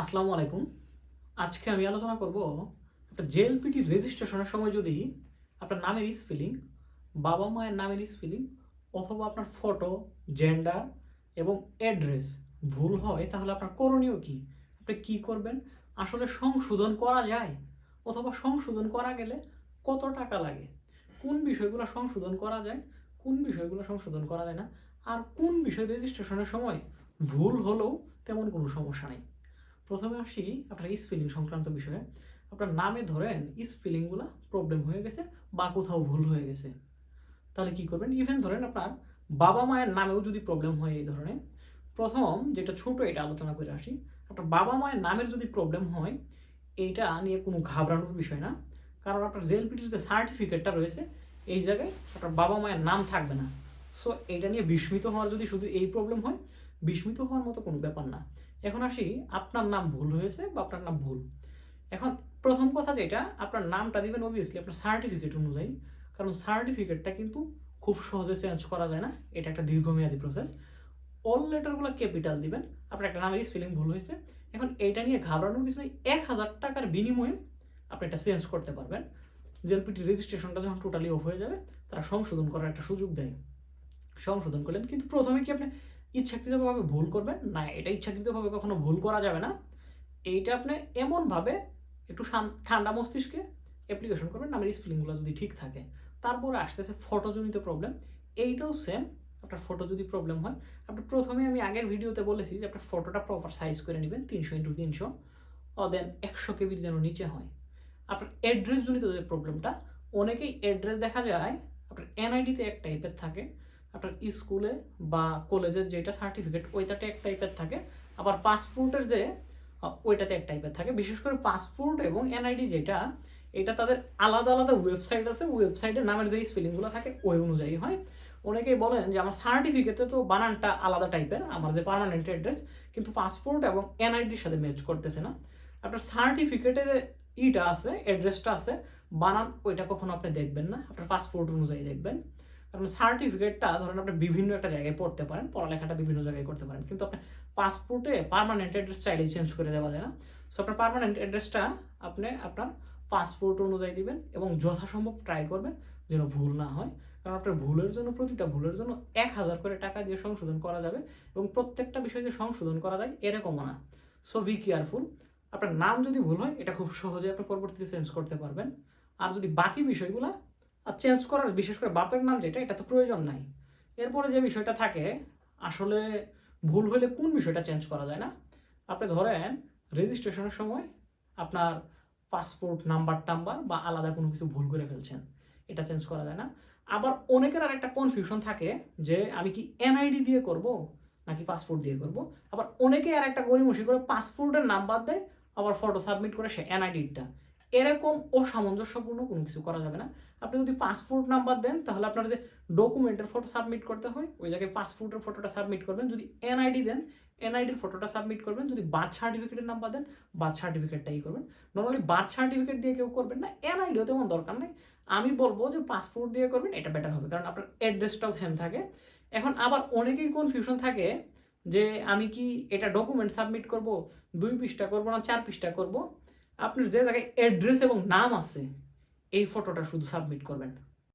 আসসালামু আলাইকুম। আজকে আমি আলোচনা করব একটা জেএলপিটি রেজিস্ট্রেশনের সময় যদি আপনার নামের স্পেলিং, বাবা মায়ের নামের স্পেলিং অথবা আপনার ফটো, জেন্ডার এবং অ্যাড্রেস ভুল হয় তাহলে আপনার করণীয় কি? আপনি কি করবেন? আসলে সংশোধন করা যায় অথবা সংশোধন করা গেলে কত টাকা লাগে? কোন বিষয়গুলো সংশোধন করা যায়, কোন বিষয়গুলো সংশোধন করা যায় না, আর কোন বিষয় রেজিস্ট্রেশনের সময় ভুল হলেও তেমন কোনো সমস্যা নেই। প্রথমে আসি আপনার স্পেলিং সংক্রান্ত বিষয়ে। আপনার নামে ধরেন স্পেলিংগুলো প্রবলেম হয়ে গেছে বা কোথাও ভুল হয়ে গেছে, তাহলে কি করবেন? ইভেন ধরেন আপনার বাবা মায়ের নামেও যদি প্রবলেম হয় এই ধরনের, প্রথম যেটা ছোট এটা আলোচনা করে আসি। আপনার বাবা মায়ের নামের যদি প্রবলেম হয়, এইটা নিয়ে কোনো ঘাবড়ানোর বিষয় না। কারণ আপনার জেএলপিটির যে সার্টিফিকেটটা রয়েছে এই জায়গায় আপনার বাবা মায়ের নাম থাকবে না। সো এইটা নিয়ে বিস্মিত হওয়ার যদি শুধু এই প্রবলেম হয়, বিস্মিত হওয়ার মতো কোনো ব্যাপার না। এখন আসি আপনার নাম ভুল হয়েছে বা আপনার নাম ভুল। এখন প্রথম কথা যেটা, আপনার নামটা দিবেন অবভিয়াসলি আপনার সার্টিফিকেট অনুযায়ী। কারণ সার্টিফিকেটটা কিন্তু খুব সহজে চেঞ্জ করা যায় না, এটা একটা দীর্ঘমেয়াদী প্রসেস। অল লেটারগুলো ক্যাপিটাল দিবেন। আপনার একটা নামের স্পেলিং ভুল হয়েছে, এখন এইটা নিয়ে ঘাবড়ানোর কিছু নেই। 1000 টাকার বিনিময়ে আপনি এটা চেঞ্জ করতে পারবেন। জেএলপিটি রেজিস্ট্রেশনটা যখন টোটালি অফ হয়ে যাবে, তারা সংশোধন করার একটা সুযোগ দেয়। সংশোধন করলেন, কিন্তু প্রথমে কি আপনি ইচ্ছাকৃতভাবে ভুল করবেন? না, এটা ইচ্ছাকৃতভাবে কখনো ভুল করা যাবে না। এইটা আপনি এমনভাবে একটু ঠান্ডা মস্তিষ্কে অ্যাপ্লিকেশন করবেন নামের স্পেলিংগুলো যদি ঠিক থাকে। তারপরে আসতেছে ফটোজনিত প্রবলেম। এইটাও সেম। আপনার ফটো যদি প্রবলেম হয়, আপনি প্রথমে আমি আগের ভিডিওতে বলেছি যে আপনার ফটোটা প্রপার সাইজ করে নেবেন 300x300, দেন 100 KB যেন নিচে হয়। আপনার অ্যাড্রেস জনিত যে প্রবলেমটা, অনেকেই অ্যাড্রেস দেখা যায় আপনার এনআইডিতে এক টাইপের থাকে, আপনার স্কুলে বা কলেজের যেটা সার্টিফিকেট ওইটাতে এক টাইপের থাকে, আবার পাসপোর্টের যে ওইটাতে এক টাইপের থাকে। বিশেষ করে পাসপোর্ট এবং এনআইডি যেটা, এটা তাদের আলাদা আলাদা ওয়েবসাইট আছে, ওয়েবসাইটে নামের যে স্পেলিংগুলো থাকে ওই অনুযায়ী হয়। অনেকেই বলেন যে আমার সার্টিফিকেটে তো বানানটা আলাদা টাইপের, আমার যে পার্মানেন্ট অ্যাড্রেস, কিন্তু পাসপোর্ট এবং এনআইডির সাথে ম্যাচ করতেছে না। আপনার সার্টিফিকেটে ইটা আছে, অ্যাড্রেসটা আছে, বানান ওইটা কখনো আপনি দেখবেন না, আপনার পাসপোর্ট অনুযায়ী দেখবেন। কারণ সার্টিফিকেটটা ধরেন আপনি বিভিন্ন একটা জায়গায় পড়তে পারেন, পড়ালেখাটা বিভিন্ন জায়গায় করতে পারেন, কিন্তু আপনি পাসপোর্টে পার্মানেন্ট অ্যাড্রেস চাইলেই চেঞ্জ করে দেওয়া যায় না। সো আপনার পার্মানেন্ট অ্যাড্রেসটা আপনি আপনার পাসপোর্ট অনুযায়ী দিবেন এবং যথাসম্ভব ট্রাই করবেন যেন ভুল না হয়। কারণ আপনার ভুলের জন্য, প্রতিটা ভুলের জন্য 1000 করে টাকা দিয়ে সংশোধন করা যাবে, এবং প্রত্যেকটা বিষয় যে সংশোধন করা যায় এরকমও না। So be careful. আপনার নাম যদি ভুল হয়, এটা খুব সহজে আপনি পরবর্তীতে চেঞ্জ করতে পারবেন। আর যদি বাকি বিষয়গুলো চেঞ্জ করার, বিশেষ করে বাপের নাম যেটা, এটা তো প্রয়োজন নাই। এরপরে যে বিষয়টা থাকে, আসলে ভুল হলে কোন বিষয়টা চেঞ্জ করা যায় না। আপনি ধরেন রেজিস্ট্রেশনের সময় আপনার পাসপোর্ট নাম্বার টাম্বার বা আলাদা কোনো কিছু ভুল করে ফেলছেন, এটা চেঞ্জ করা যায় না। আবার অনেকের আর একটা কনফিউশন থাকে যে আমি কি এনআইডি দিয়ে করব নাকি পাসপোর্ট দিয়ে করব। আবার অনেকে আর একটা গড়িমসি করে পাসপোর্টের নাম্বার দেয়, আবার ফটো সাবমিট করে সে এনআইডিটা। এরকম অসামঞ্জস্যপূর্ণ কোনো কিছু করা যাবে না। আপনি যদি পাসপোর্ট নাম্বার দেন, তাহলে আপনার যে ডকুমেন্টের ফটো সাবমিট করতে হয় ওই জায়গায় পাসপোর্টের ফটোটা সাবমিট করবেন। যদি এনআইডি দেন, এনআইডির ফটোটা সাবমিট করবেন। যদি বার্থ সার্টিফিকেটের নাম্বার দেন, বার্থ সার্টিফিকেটটাই করবেন। নর্মালি বার্থ সার্টিফিকেট দিয়ে কেউ করবেন না, এনআইডিও তেমন দরকার নেই। আমি বলবো যে পাসপোর্ট দিয়ে করবেন, এটা বেটার হবে, কারণ আপনার অ্যাড্রেসটাও সেম থাকে। এখন আবার অনেকেই কনফিউশন থাকে যে আমি কি এটা ডকুমেন্ট সাবমিট করব 2 পৃষ্ঠা করবো না 4 পৃষ্ঠা করব। আপনার যে জায়গায় অ্যাড্রেস এবং নাম আছে এই ফটোটা শুধু সাবমিট করবেন,